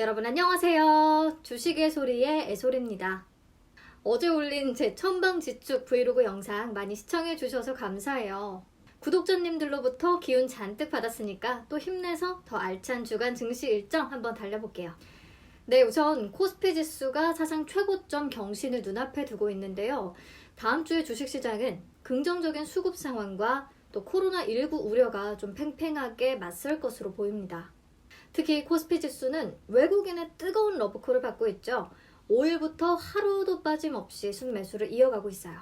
여러분 안녕하세요. 주식의 소리의 애솔입니다. 어제 올린 제 천방지축 브이로그 영상 많이 시청해 주셔서 감사해요. 구독자님들로부터 기운 잔뜩 받았으니까 또 힘내서 더 알찬 주간 증시 일정 한번 달려볼게요. 네, 우선 코스피 지수가 사상 최고점 경신을 눈앞에 두고 있는데요. 다음 주에 주식시장은 긍정적인 수급 상황과 또 코로나19 우려가 좀 팽팽하게 맞설 것으로 보입니다. 특히 코스피 지수는 외국인의 뜨거운 러브콜을 받고 있죠. 5일부터 하루도 빠짐없이 순매수를 이어가고 있어요.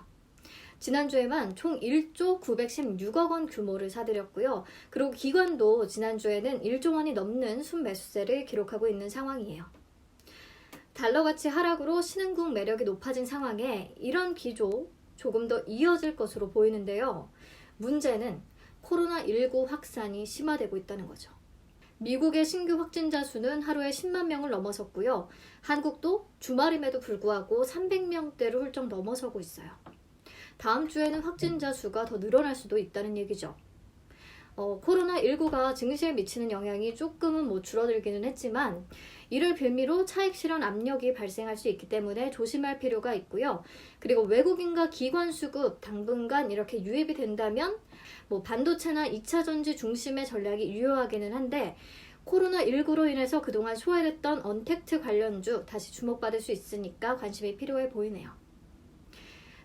지난주에만 총 1조 916억 원 규모를 사들였고요. 그리고 기관도 지난주에는 1조 원이 넘는 순매수세를 기록하고 있는 상황이에요. 달러 가치 하락으로 신흥국 매력이 높아진 상황에 이런 기조 조금 더 이어질 것으로 보이는데요. 문제는 코로나19 확산이 심화되고 있다는 거죠. 미국의 신규 확진자 수는 하루에 10만 명을 넘어섰고요. 한국도 주말임에도 불구하고 300명대를 훌쩍 넘어서고 있어요. 다음 주에는 확진자 수가 더 늘어날 수도 있다는 얘기죠. 코로나19가 증시에 미치는 영향이 조금은 줄어들기는 했지만 이를 빌미로 차익 실현 압력이 발생할 수 있기 때문에 조심할 필요가 있고요. 그리고 외국인과 기관 수급 당분간 이렇게 유입이 된다면 반도체나 2차 전지 중심의 전략이 유효하기는 한데 코로나19로 인해서 그동안 소외됐던 언택트 관련주 다시 주목받을 수 있으니까 관심이 필요해 보이네요.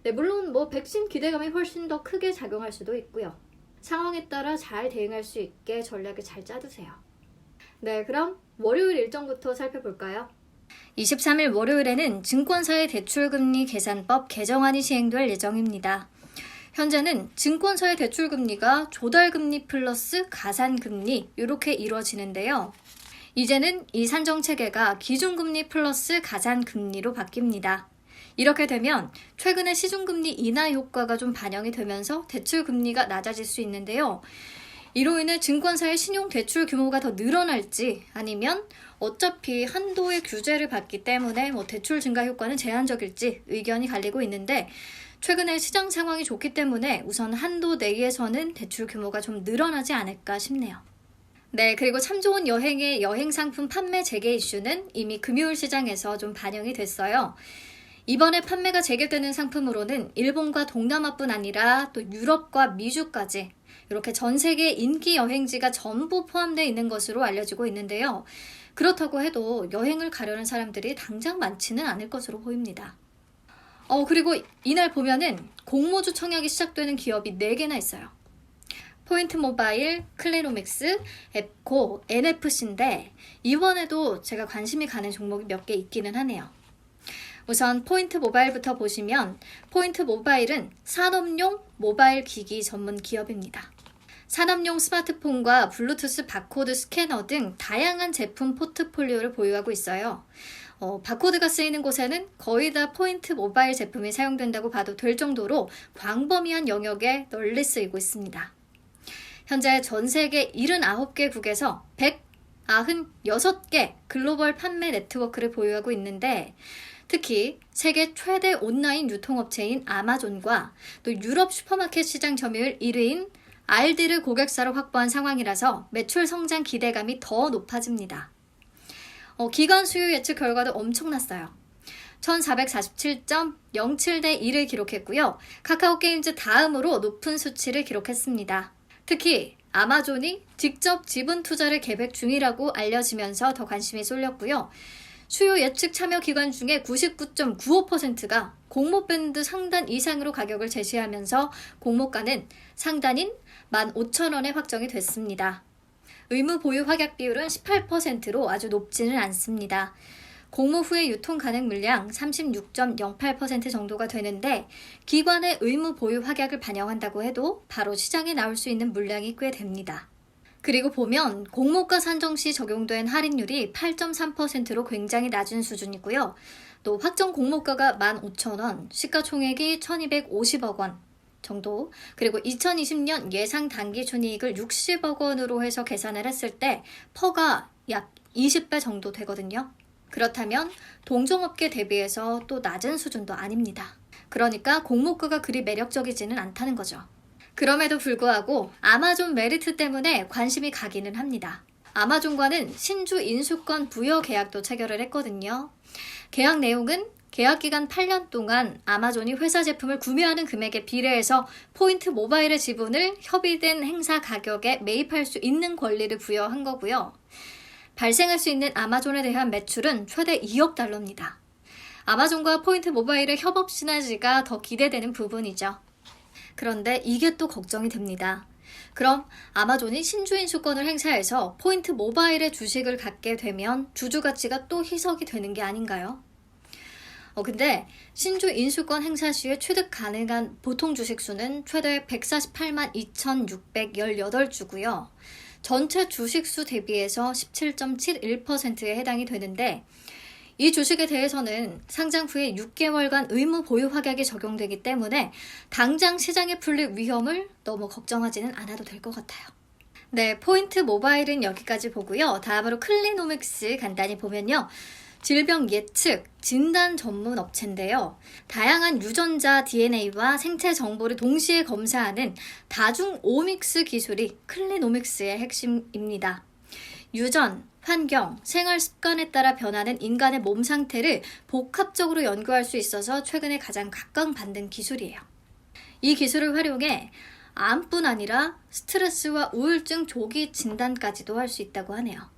네, 물론 백신 기대감이 훨씬 더 크게 작용할 수도 있고요. 상황에 따라 잘 대응할 수 있게 전략을 잘 짜두세요. 네, 그럼 월요일 일정부터 살펴볼까요? 23일 월요일에는 증권사의 대출금리 계산법 개정안이 시행될 예정입니다. 현재는 증권사의 대출금리가 조달금리 플러스 가산금리 이렇게 이루어지는데요. 이제는 이 산정체계가 기준금리 플러스 가산금리로 바뀝니다. 이렇게 되면 최근에 시중금리 인하 효과가 좀 반영이 되면서 대출금리가 낮아질 수 있는데요. 이로 인해 증권사의 신용 대출 규모가 더 늘어날지 아니면 어차피 한도의 규제를 받기 때문에 대출 증가 효과는 제한적일지 의견이 갈리고 있는데 최근에 시장 상황이 좋기 때문에 우선 한도 내에서는 대출 규모가 좀 늘어나지 않을까 싶네요. 네, 그리고 참 좋은 여행의 여행상품 판매 재개 이슈는 이미 금요일 시장에서 좀 반영이 됐어요. 이번에 판매가 재개되는 상품으로는 일본과 동남아뿐 아니라 또 유럽과 미주까지 이렇게 전 세계 인기 여행지가 전부 포함되어 있는 것으로 알려지고 있는데요. 그렇다고 해도 여행을 가려는 사람들이 당장 많지는 않을 것으로 보입니다. 그리고 이날 보면은 공모주 청약이 시작되는 기업이 4개나 있어요. 포인트 모바일, 클리노믹스, 앱코, NFC인데 이번에도 제가 관심이 가는 종목이 몇 개 있기는 하네요. 우선 포인트 모바일부터 보시면 포인트 모바일은 산업용 모바일 기기 전문 기업입니다. 산업용 스마트폰과 블루투스 바코드 스캐너 등 다양한 제품 포트폴리오를 보유하고 있어요. 바코드가 쓰이는 곳에는 거의 다 포인트 모바일 제품이 사용된다고 봐도 될 정도로 광범위한 영역에 널리 쓰이고 있습니다. 현재 전 세계 79개국에서 196개 글로벌 판매 네트워크를 보유하고 있는데 특히 세계 최대 온라인 유통업체인 아마존과 또 유럽 슈퍼마켓 시장 점유율 1위인 알디를 고객사로 확보한 상황이라서 매출 성장 기대감이 더 높아집니다. 기관 수요 예측 결과도 엄청났어요. 1447.07대 1을 기록했고요. 카카오게임즈 다음으로 높은 수치를 기록했습니다. 특히 아마존이 직접 지분 투자를 계획 중이라고 알려지면서 더 관심이 쏠렸고요. 수요 예측 참여 기관 중에 99.95%가 공모 밴드 상단 이상으로 가격을 제시하면서 공모가는 상단인 15,000원에 확정이 됐습니다. 의무 보유 확약 비율은 18%로 아주 높지는 않습니다. 공모 후에 유통 가능 물량 36.08% 정도가 되는데 기관의 의무 보유 확약을 반영한다고 해도 바로 시장에 나올 수 있는 물량이 꽤 됩니다. 그리고 보면 공모가 산정 시 적용된 할인율이 8.3%로 굉장히 낮은 수준이고요. 또 확정 공모가가 15,000원, 시가총액이 1,250억 원 정도, 그리고 2020년 예상 단기순이익을 60억 원으로 해서 계산을 했을 때 퍼가 약 20배 정도 되거든요. 그렇다면 동종업계 대비해서 또 낮은 수준도 아닙니다. 그러니까 공모가가 그리 매력적이지는 않다는 거죠. 그럼에도 불구하고 아마존 메리트 때문에 관심이 가기는 합니다. 아마존과는 신주 인수권 부여 계약도 체결을 했거든요. 계약 내용은 계약 기간 8년 동안 아마존이 회사 제품을 구매하는 금액에 비례해서 포인트 모바일의 지분을 협의된 행사 가격에 매입할 수 있는 권리를 부여한 거고요. 발생할 수 있는 아마존에 대한 매출은 최대 2억 달러입니다. 아마존과 포인트 모바일의 협업 시너지가 더 기대되는 부분이죠. 그런데 이게 또 걱정이 됩니다. 그럼 아마존이 신주 인수권을 행사해서 포인트 모바일의 주식을 갖게 되면 주주 가치가 또 희석이 되는 게 아닌가요? 근데 신주 인수권 행사 시에 취득 가능한 보통 주식수는 최대 148만 2,618주고요. 전체 주식수 대비해서 17.71%에 해당이 되는데 이 주식에 대해서는 상장 후에 6개월간 의무 보유 확약이 적용되기 때문에 당장 시장에 풀릴 위험을 너무 걱정하지는 않아도 될 것 같아요. 네, 포인트 모바일은 여기까지 보고요. 다음으로 클리노믹스 간단히 보면요. 질병 예측, 진단 전문 업체인데요. 다양한 유전자 DNA와 생체 정보를 동시에 검사하는 다중 오믹스 기술이 클리노믹스의 핵심입니다. 유전, 환경, 생활 습관에 따라 변하는 인간의 몸 상태를 복합적으로 연구할 수 있어서 최근에 가장 각광받는 기술이에요. 이 기술을 활용해 암뿐 아니라 스트레스와 우울증 조기 진단까지도 할 수 있다고 하네요.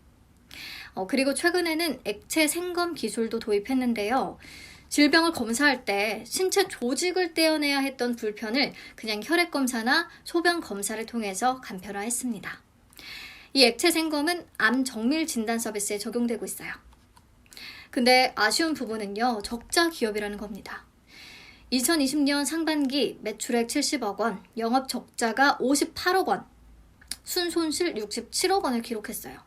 그리고 최근에는 액체 생검 기술도 도입했는데요. 질병을 검사할 때 신체 조직을 떼어내야 했던 불편을 그냥 혈액 검사나 소변 검사를 통해서 간편화했습니다. 이 액체 생검은 암 정밀 진단 서비스에 적용되고 있어요. 근데 아쉬운 부분은요, 적자 기업이라는 겁니다. 2020년 상반기 매출액 70억 원, 영업 적자가 58억 원, 순손실 67억 원을 기록했어요.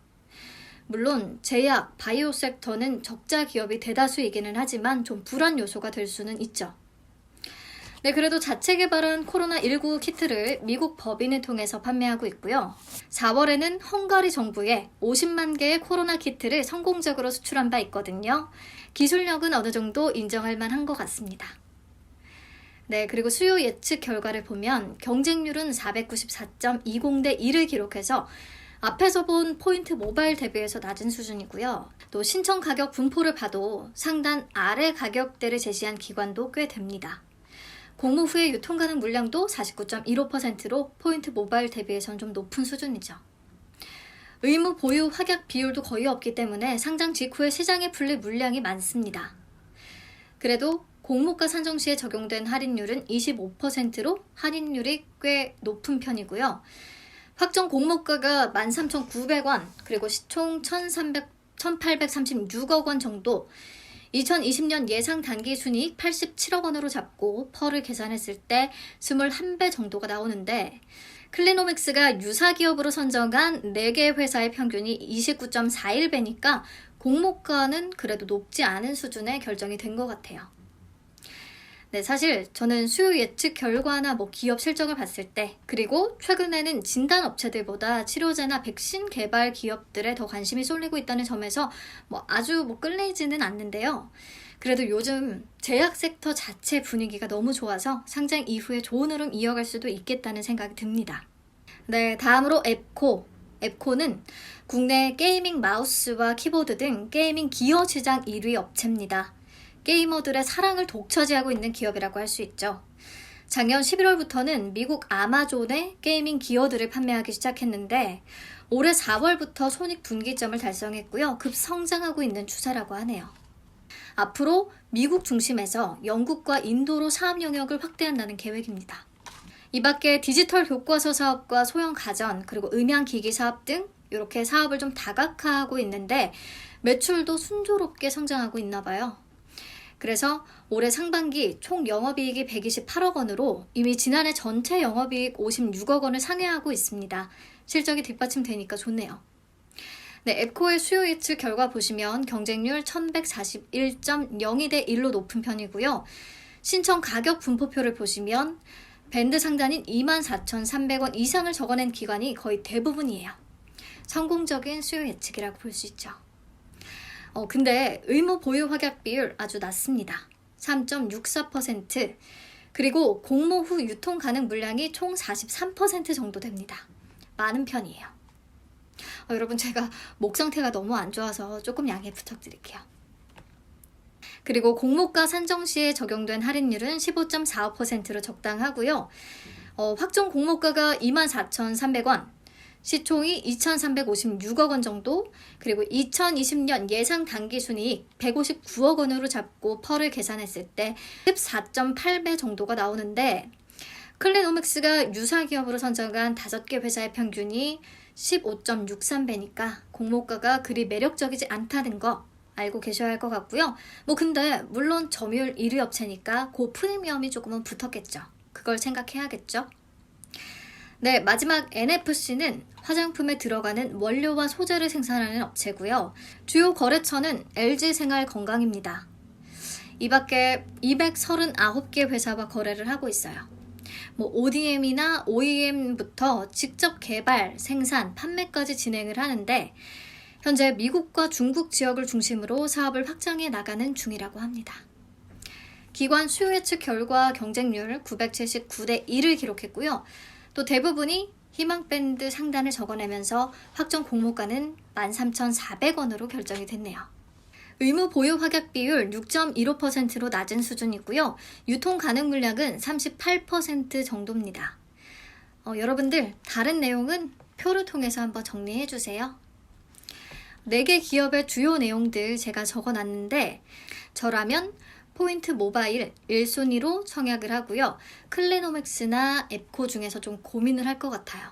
물론 제약, 바이오 섹터는 적자 기업이 대다수이기는 하지만 좀 불안 요소가 될 수는 있죠. 네, 그래도 자체 개발한 코로나19 키트를 미국 법인을 통해서 판매하고 있고요. 4월에는 헝가리 정부에 50만 개의 코로나 키트를 성공적으로 수출한 바 있거든요. 기술력은 어느 정도 인정할 만한 것 같습니다. 네, 그리고 수요 예측 결과를 보면 경쟁률은 494.20대 1을 기록해서 앞에서 본 포인트 모바일 대비해서 낮은 수준이고요. 또 신청 가격 분포를 봐도 상단 아래 가격대를 제시한 기관도 꽤 됩니다. 공모 후에 유통 가능 물량도 49.15%로 포인트 모바일 대비해서는 좀 높은 수준이죠. 의무 보유 확약 비율도 거의 없기 때문에 상장 직후에 시장에 풀릴 물량이 많습니다. 그래도 공모가 산정 시에 적용된 할인율은 25%로 할인율이 꽤 높은 편이고요. 확정 공모가가 13,900원, 그리고 시총 1,836억 원 정도, 2020년 예상 단기 순이익 87억 원으로 잡고 펄을 계산했을 때 21배 정도가 나오는데 클리노믹스가 유사 기업으로 선정한 4개 회사의 평균이 29.41배니까 공모가는 그래도 높지 않은 수준의 결정이 된 것 같아요. 네, 사실 저는 수요 예측 결과나 기업 실적을 봤을 때, 그리고 최근에는 진단 업체들보다 치료제나 백신 개발 기업들에 더 관심이 쏠리고 있다는 점에서 아주 끌리지는 않는데요. 그래도 요즘 제약 섹터 자체 분위기가 너무 좋아서 상장 이후에 좋은 흐름 이어갈 수도 있겠다는 생각이 듭니다. 네, 다음으로 앱코. 앱코는 국내 게이밍 마우스와 키보드 등 게이밍 기어 시장 1위 업체입니다. 게이머들의 사랑을 독차지하고 있는 기업이라고 할 수 있죠. 작년 11월부터는 미국 아마존에 게이밍 기어들을 판매하기 시작했는데 올해 4월부터 손익 분기점을 달성했고요. 급성장하고 있는 추세라고 하네요. 앞으로 미국 중심에서 영국과 인도로 사업 영역을 확대한다는 계획입니다. 이 밖에 디지털 교과서 사업과 소형 가전, 그리고 음향기기 사업 등 이렇게 사업을 좀 다각화하고 있는데 매출도 순조롭게 성장하고 있나 봐요. 그래서 올해 상반기 총 영업이익이 128억 원으로 이미 지난해 전체 영업이익 56억 원을 상회하고 있습니다. 실적이 뒷받침되니까 좋네요. 네, 앱코의 수요 예측 결과 보시면 경쟁률 1141.02대 1로 높은 편이고요. 신청 가격 분포표를 보시면 밴드 상단인 24,300원 이상을 적어낸 기관이 거의 대부분이에요. 성공적인 수요 예측이라고 볼 수 있죠. 근데 의무 보유 확약 비율 아주 낮습니다. 3.64%, 그리고 공모 후 유통 가능 물량이 총 43% 정도 됩니다. 많은 편이에요. 여러분 제가 목 상태가 너무 안 좋아서 조금 양해 부탁드릴게요. 그리고 공모가 산정 시에 적용된 할인율은 15.45%로 적당하고요. 확정 공모가가 24,300원, 시총이 2,356억 원 정도, 그리고 2020년 예상 당기순이익 159억 원으로 잡고 펄을 계산했을 때 14.8배 정도가 나오는데, 클래노맥스가 유사 기업으로 선정한 5개 회사의 평균이 15.63배니까 공모가가 그리 매력적이지 않다는 거 알고 계셔야 할 것 같고요. 근데 물론 점유율 1위 업체니까 그 프리미엄이 조금은 붙었겠죠. 그걸 생각해야겠죠. 네, 마지막 NFC는 화장품에 들어가는 원료와 소재를 생산하는 업체고요. 주요 거래처는 LG생활건강입니다. 이 밖에 239개 회사와 거래를 하고 있어요. ODM이나 OEM부터 직접 개발, 생산, 판매까지 진행을 하는데 현재 미국과 중국 지역을 중심으로 사업을 확장해 나가는 중이라고 합니다. 기관 수요 예측 결과 경쟁률 979대 1을 기록했고요. 또 대부분이 희망밴드 상단을 적어내면서 확정 공모가는 13,400원으로 결정이 됐네요. 의무 보유 확약 비율 6.15%로 낮은 수준이고요. 유통 가능 물량은 38% 정도입니다. 여러분들 다른 내용은 표를 통해서 한번 정리해 주세요. 4개 기업의 주요 내용들 제가 적어놨는데 저라면 포인트 모바일 1순위로 청약을 하고요. 클래노맥스나 앱코 중에서 좀 고민을 할 것 같아요.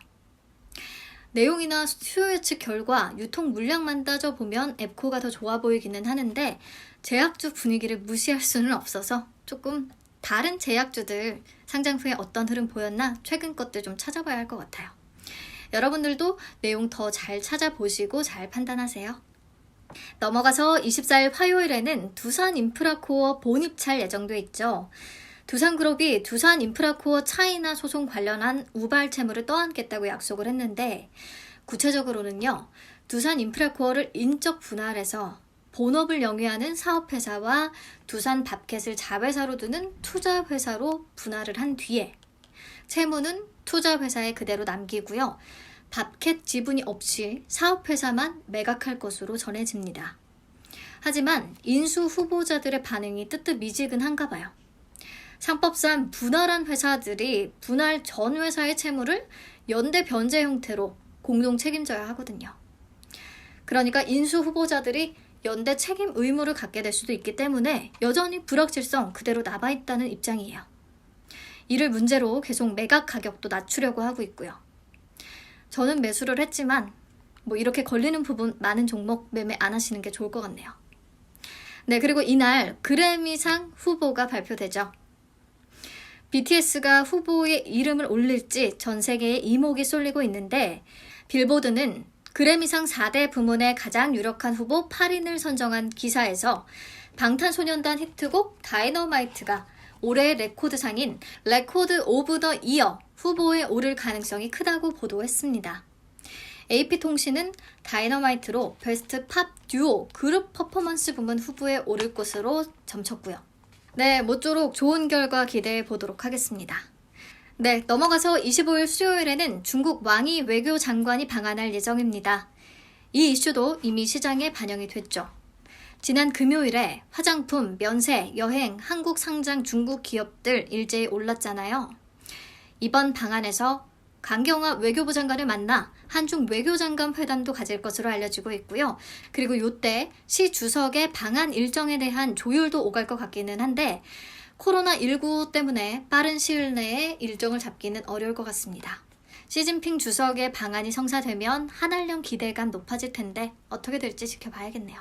내용이나 수요 예측 결과, 유통 물량만 따져보면 앱코가 더 좋아 보이기는 하는데 제약주 분위기를 무시할 수는 없어서 조금 다른 제약주들 상장 후에 어떤 흐름 보였나 최근 것들 좀 찾아봐야 할 것 같아요. 여러분들도 내용 더 잘 찾아보시고 잘 판단하세요. 넘어가서 24일 화요일에는 두산 인프라코어 본입찰 예정돼 있죠. 두산그룹이 두산 인프라코어 차이나 소송 관련한 우발 채무를 떠안겠다고 약속을 했는데 구체적으로는요. 두산 인프라코어를 인적 분할해서 본업을 영위하는 사업회사와 두산 밥켓을 자회사로 두는 투자회사로 분할을 한 뒤에 채무는 투자회사에 그대로 남기고요. 밥켓 지분이 없이 사업회사만 매각할 것으로 전해집니다. 하지만 인수 후보자들의 반응이 뜨뜻미지근한가 봐요. 상법상 분할한 회사들이 분할 전 회사의 채무를 연대 변제 형태로 공동 책임져야 하거든요. 그러니까 인수 후보자들이 연대 책임 의무를 갖게 될 수도 있기 때문에 여전히 불확실성 그대로 남아있다는 입장이에요. 이를 문제로 계속 매각 가격도 낮추려고 하고 있고요. 저는 매수를 했지만 이렇게 걸리는 부분 많은 종목 매매 안 하시는 게 좋을 것 같네요. 네, 그리고 이날 그래미상 후보가 발표되죠. BTS가 후보의 이름을 올릴지 전 세계에 이목이 쏠리고 있는데 빌보드는 그래미상 4대 부문의 가장 유력한 후보 8인을 선정한 기사에서 방탄소년단 히트곡 다이너마이트가 올해의 레코드상인 레코드 오브 더 이어 후보에 오를 가능성이 크다고 보도했습니다. AP통신은 다이너마이트로 베스트 팝 듀오 그룹 퍼포먼스 부문 후보에 오를 것으로 점쳤고요. 네, 모쪼록 좋은 결과 기대해 보도록 하겠습니다. 네, 넘어가서 25일 수요일에는 중국 왕이 외교장관이 방한할 예정입니다. 이 이슈도 이미 시장에 반영이 됐죠. 지난 금요일에 화장품, 면세, 여행, 한국 상장 중국 기업들 일제히 올랐잖아요. 이번 방안에서 강경화 외교부 장관을 만나 한중 외교장관 회담도 가질 것으로 알려지고 있고요. 그리고 이때 시 주석의 방한 일정에 대한 조율도 오갈 것 같기는 한데 코로나19 때문에 빠른 시일 내에 일정을 잡기는 어려울 것 같습니다. 시진핑 주석의 방안이 성사되면 한한령 기대감 높아질 텐데 어떻게 될지 지켜봐야겠네요.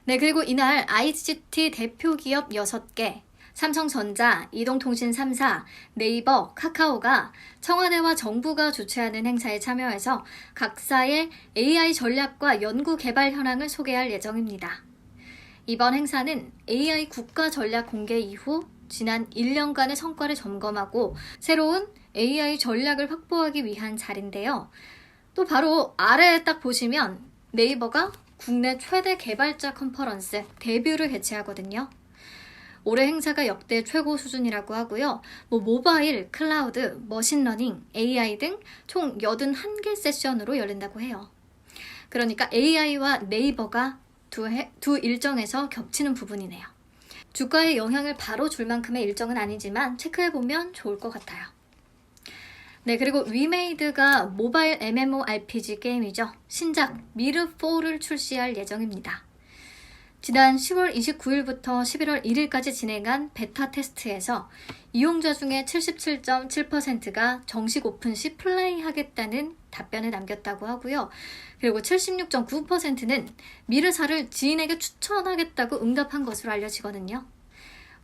네, 그리고 이날 ICT 대표 기업 6개, 삼성전자, 이동통신 3사, 네이버, 카카오가 청와대와 정부가 주최하는 행사에 참여해서 각사의 AI 전략과 연구 개발 현황을 소개할 예정입니다. 이번 행사는 AI 국가 전략 공개 이후 지난 1년간의 성과를 점검하고 새로운 AI 전략을 확보하기 위한 자리인데요. 또 바로 아래에 딱 보시면 네이버가 국내 최대 개발자 컨퍼런스 데뷔를 개최하거든요. 올해 행사가 역대 최고 수준이라고 하고요. 모바일, 클라우드, 머신러닝, AI 등 총 81개 세션으로 열린다고 해요. 그러니까 AI와 네이버가 두 일정에서 겹치는 부분이네요. 주가에 영향을 바로 줄 만큼의 일정은 아니지만 체크해보면 좋을 것 같아요. 네, 그리고 위메이드가 모바일 MMORPG 게임이죠. 신작 미르4를 출시할 예정입니다. 지난 10월 29일부터 11월 1일까지 진행한 베타 테스트에서 이용자 중에 77.7%가 정식 오픈 시 플레이하겠다는 답변을 남겼다고 하고요. 그리고 76.9%는 미르4를 지인에게 추천하겠다고 응답한 것으로 알려지거든요.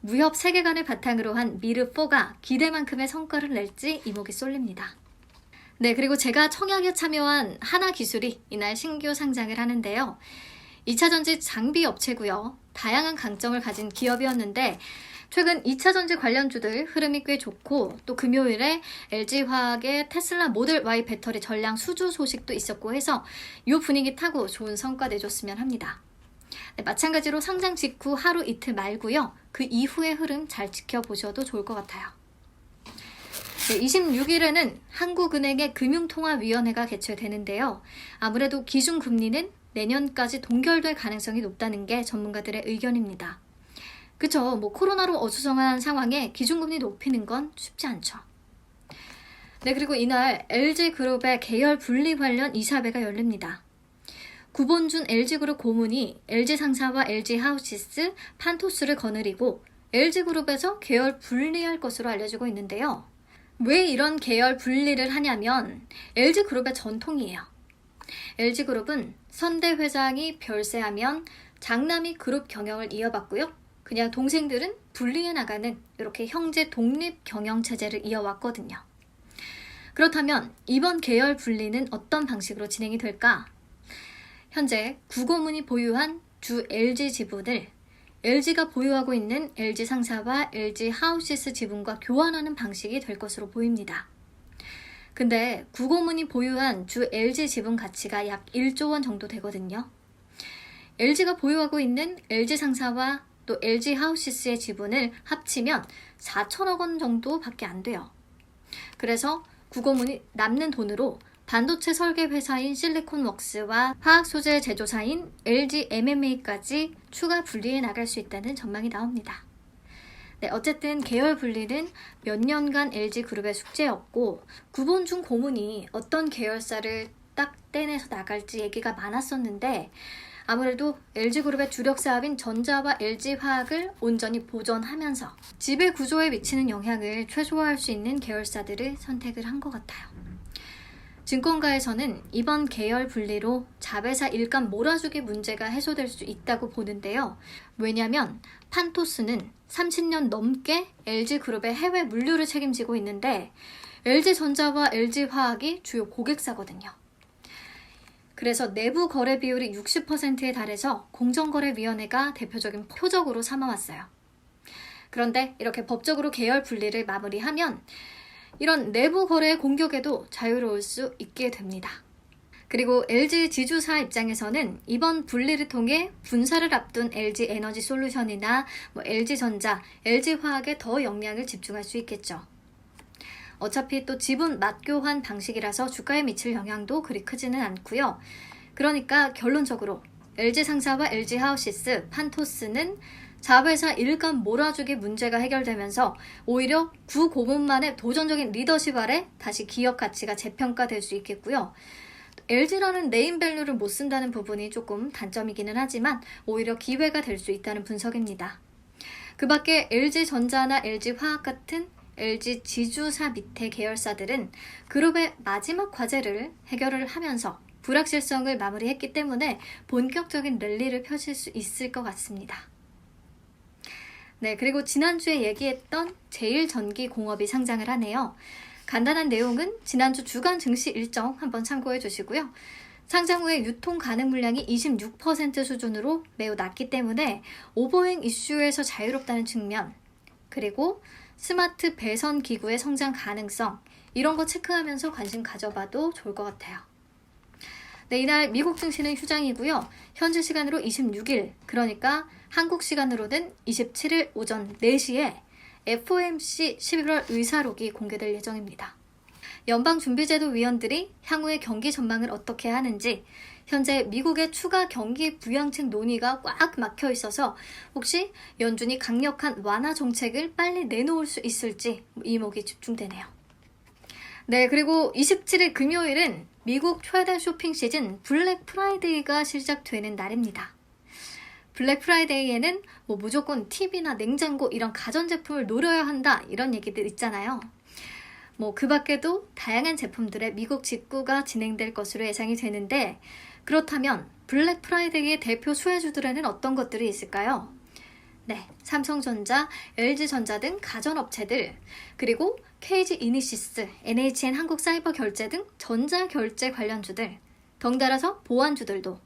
무협 세계관을 바탕으로 한 미르4가 기대만큼의 성과를 낼지 이목이 쏠립니다. 네, 그리고 제가 청약에 참여한 하나기술이 이날 신규 상장을 하는데요. 2차전지 장비 업체고요. 다양한 강점을 가진 기업이었는데 최근 2차전지 관련주들 흐름이 꽤 좋고 또 금요일에 LG화학의 테슬라 모델 Y 배터리 전량 수주 소식도 있었고 해서 이 분위기 타고 좋은 성과 내줬으면 합니다. 네, 마찬가지로 상장 직후 하루 이틀 말고요. 그 이후의 흐름 잘 지켜보셔도 좋을 것 같아요. 네, 26일에는 한국은행의 금융통화위원회가 개최되는데요. 아무래도 기준금리는 내년까지 동결될 가능성이 높다는 게 전문가들의 의견입니다. 그쵸? 코로나로 어수선한 상황에 기준금리 높이는 건 쉽지 않죠. 네, 그리고 이날 LG그룹의 계열 분리 관련 이사회가 열립니다. 구본준 LG그룹 고문이 LG상사와 LG하우시스, 판토스를 거느리고 LG그룹에서 계열 분리할 것으로 알려지고 있는데요. 왜 이런 계열 분리를 하냐면 LG그룹의 전통이에요. LG그룹은 선대 회장이 별세하면 장남이 그룹 경영을 이어받고요. 그냥 동생들은 분리해 나가는 이렇게 형제 독립 경영 체제를 이어왔거든요. 그렇다면 이번 계열 분리는 어떤 방식으로 진행이 될까? 현재 구고문이 보유한 주 LG 지분을 LG가 보유하고 있는 LG상사와 LG하우시스 지분과 교환하는 방식이 될 것으로 보입니다. 근데 구고문이 보유한 주 LG 지분 가치가 약 1조 원 정도 되거든요. LG가 보유하고 있는 LG상사와 또 LG하우시스의 지분을 합치면 4천억 원 정도밖에 안 돼요. 그래서 구고문이 남는 돈으로 반도체 설계 회사인 실리콘웍스와 화학소재 제조사인 LGMMA까지 추가 분리해 나갈 수 있다는 전망이 나옵니다. 네, 어쨌든 계열 분리는 몇 년간 LG그룹의 숙제였고 구본준 고문이 어떤 계열사를 딱 떼내서 나갈지 얘기가 많았었는데 아무래도 LG그룹의 주력 사업인 전자와 LG화학을 온전히 보존하면서 지배 구조에 미치는 영향을 최소화할 수 있는 계열사들을 선택을 한 것 같아요. 증권가에서는 이번 계열 분리로 자회사 일감 몰아주기 문제가 해소될 수 있다고 보는데요. 왜냐하면 판토스는 30년 넘게 LG그룹의 해외 물류를 책임지고 있는데 LG전자와 LG화학이 주요 고객사거든요. 그래서 내부 거래 비율이 60%에 달해서 공정거래위원회가 대표적인 표적으로 삼아왔어요. 그런데 이렇게 법적으로 계열 분리를 마무리하면 이런 내부 거래의 공격에도 자유로울 수 있게 됩니다. 그리고 LG 지주사 입장에서는 이번 분리를 통해 분사를 앞둔 LG에너지솔루션이나 LG전자, LG화학에 더 역량을 집중할 수 있겠죠. 어차피 또 지분 맞교환 방식이라서 주가에 미칠 영향도 그리 크지는 않고요. 그러니까 결론적으로 LG상사와 LG하우시스, 판토스는 자회사 일감 몰아주기 문제가 해결되면서 오히려 구고문만의 도전적인 리더십 아래 다시 기업 가치가 재평가될 수 있겠고요. LG라는 네임밸류를 못 쓴다는 부분이 조금 단점이기는 하지만 오히려 기회가 될 수 있다는 분석입니다. 그 밖에 LG전자나 LG화학 같은 LG 지주사 밑에 계열사들은 그룹의 마지막 과제를 해결을 하면서 불확실성을 마무리했기 때문에 본격적인 랠리를 펼칠 수 있을 것 같습니다. 네, 그리고 지난주에 얘기했던 제일전기공업이 상장을 하네요. 간단한 내용은 지난주 주간 증시 일정 한번 참고해 주시고요. 상장 후에 유통 가능 물량이 26% 수준으로 매우 낮기 때문에 오버행 이슈에서 자유롭다는 측면, 그리고 스마트 배선 기구의 성장 가능성, 이런 거 체크하면서 관심 가져봐도 좋을 것 같아요. 네, 이날 미국 증시는 휴장이고요. 현지 시간으로 26일, 그러니까 한국 시간으로는 27일 오전 4시에 FOMC 11월 의사록이 공개될 예정입니다. 연방준비제도 위원들이 향후의 경기 전망을 어떻게 하는지, 현재 미국의 추가 경기 부양책 논의가 꽉 막혀 있어서 혹시 연준이 강력한 완화 정책을 빨리 내놓을 수 있을지 이목이 집중되네요. 네, 그리고 27일 금요일은 미국 최대 쇼핑 시즌 블랙 프라이데이가 시작되는 날입니다. 블랙 프라이데이에는 무조건 TV나 냉장고 이런 가전제품을 노려야 한다 이런 얘기들 있잖아요. 그 밖에도 다양한 제품들의 미국 직구가 진행될 것으로 예상이 되는데, 그렇다면 블랙 프라이데이의 대표 수혜주들에는 어떤 것들이 있을까요? 네, 삼성전자, LG전자 등 가전업체들, 그리고 KG 이니시스, NHN 한국사이버결제 등 전자결제 관련주들, 덩달아서 보안주들도,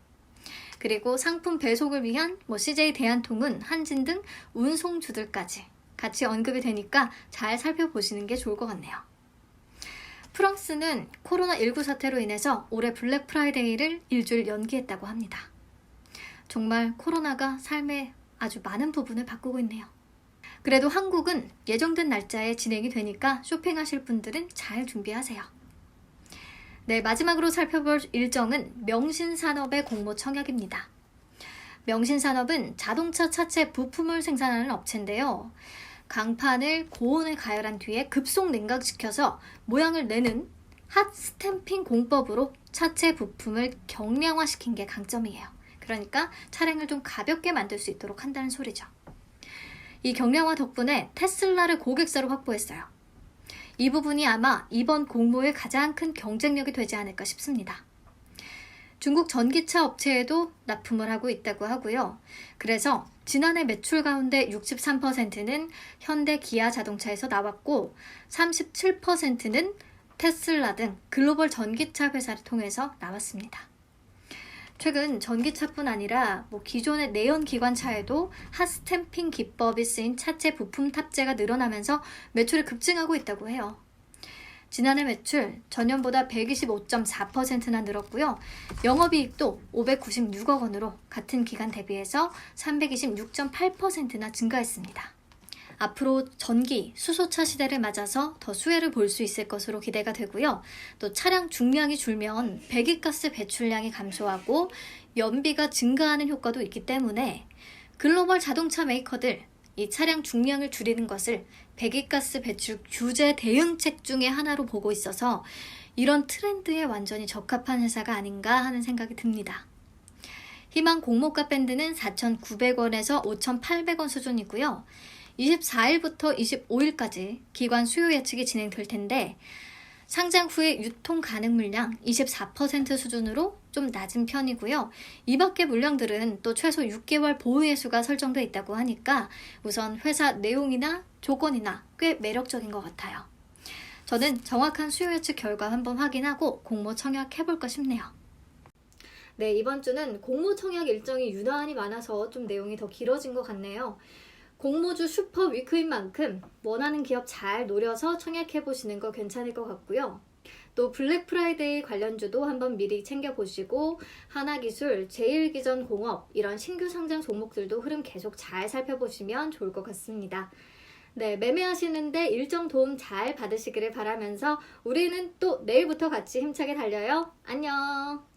그리고 상품 배송을 위한 CJ 대한통운, 한진 등 운송주들까지 같이 언급이 되니까 잘 살펴보시는 게 좋을 것 같네요. 프랑스는 코로나19 사태로 인해서 올해 블랙 프라이데이를 일주일 연기했다고 합니다. 정말 코로나가 삶의 아주 많은 부분을 바꾸고 있네요. 그래도 한국은 예정된 날짜에 진행이 되니까 쇼핑하실 분들은 잘 준비하세요. 네, 마지막으로 살펴볼 일정은 명신산업의 공모 청약입니다. 명신산업은 자동차 차체 부품을 생산하는 업체인데요. 강판을 고온에 가열한 뒤에 급속 냉각시켜서 모양을 내는 핫 스탬핑 공법으로 차체 부품을 경량화시킨 게 강점이에요. 그러니까 차량을 좀 가볍게 만들 수 있도록 한다는 소리죠. 이 경량화 덕분에 테슬라를 고객사로 확보했어요. 이 부분이 아마 이번 공모의 가장 큰 경쟁력이 되지 않을까 싶습니다. 중국 전기차 업체에도 납품을 하고 있다고 하고요. 그래서 지난해 매출 가운데 63%는 현대 기아 자동차에서 나왔고 37%는 테슬라 등 글로벌 전기차 회사를 통해서 나왔습니다. 최근 전기차뿐 아니라 기존의 내연기관차에도 핫스탬핑 기법이 쓰인 차체 부품 탑재가 늘어나면서 매출이 급증하고 있다고 해요. 지난해 매출 전년보다 125.4%나 늘었고요. 영업이익도 596억 원으로 같은 기간 대비해서 326.8%나 증가했습니다. 앞으로 전기, 수소차 시대를 맞아서 더 수혜를 볼 수 있을 것으로 기대가 되고요. 또 차량 중량이 줄면 배기가스 배출량이 감소하고 연비가 증가하는 효과도 있기 때문에 글로벌 자동차 메이커들, 이 차량 중량을 줄이는 것을 배기가스 배출 규제 대응책 중에 하나로 보고 있어서 이런 트렌드에 완전히 적합한 회사가 아닌가 하는 생각이 듭니다. 희망 공모가 밴드는 4,900원에서 5,800원 수준이고요. 24일부터 25일까지 기관 수요 예측이 진행될 텐데 상장 후에 유통 가능 물량 24% 수준으로 좀 낮은 편이고요. 이 밖의 물량들은 또 최소 6개월 보유 예수가 설정돼 있다고 하니까 우선 회사 내용이나 조건이나 꽤 매력적인 것 같아요. 저는 정확한 수요 예측 결과 한번 확인하고 공모 청약해볼까 싶네요. 네, 이번 주는 공모 청약 일정이 유난히 많아서 좀 내용이 더 길어진 것 같네요. 공모주 슈퍼 위크인 만큼 원하는 기업 잘 노려서 청약해보시는 거 괜찮을 것 같고요. 또 블랙 프라이데이 관련주도 한번 미리 챙겨보시고 하나기술, 제일기전공업 이런 신규 상장 종목들도 흐름 계속 잘 살펴보시면 좋을 것 같습니다. 네, 매매하시는데 일정 도움 잘 받으시기를 바라면서 우리는 또 내일부터 같이 힘차게 달려요. 안녕!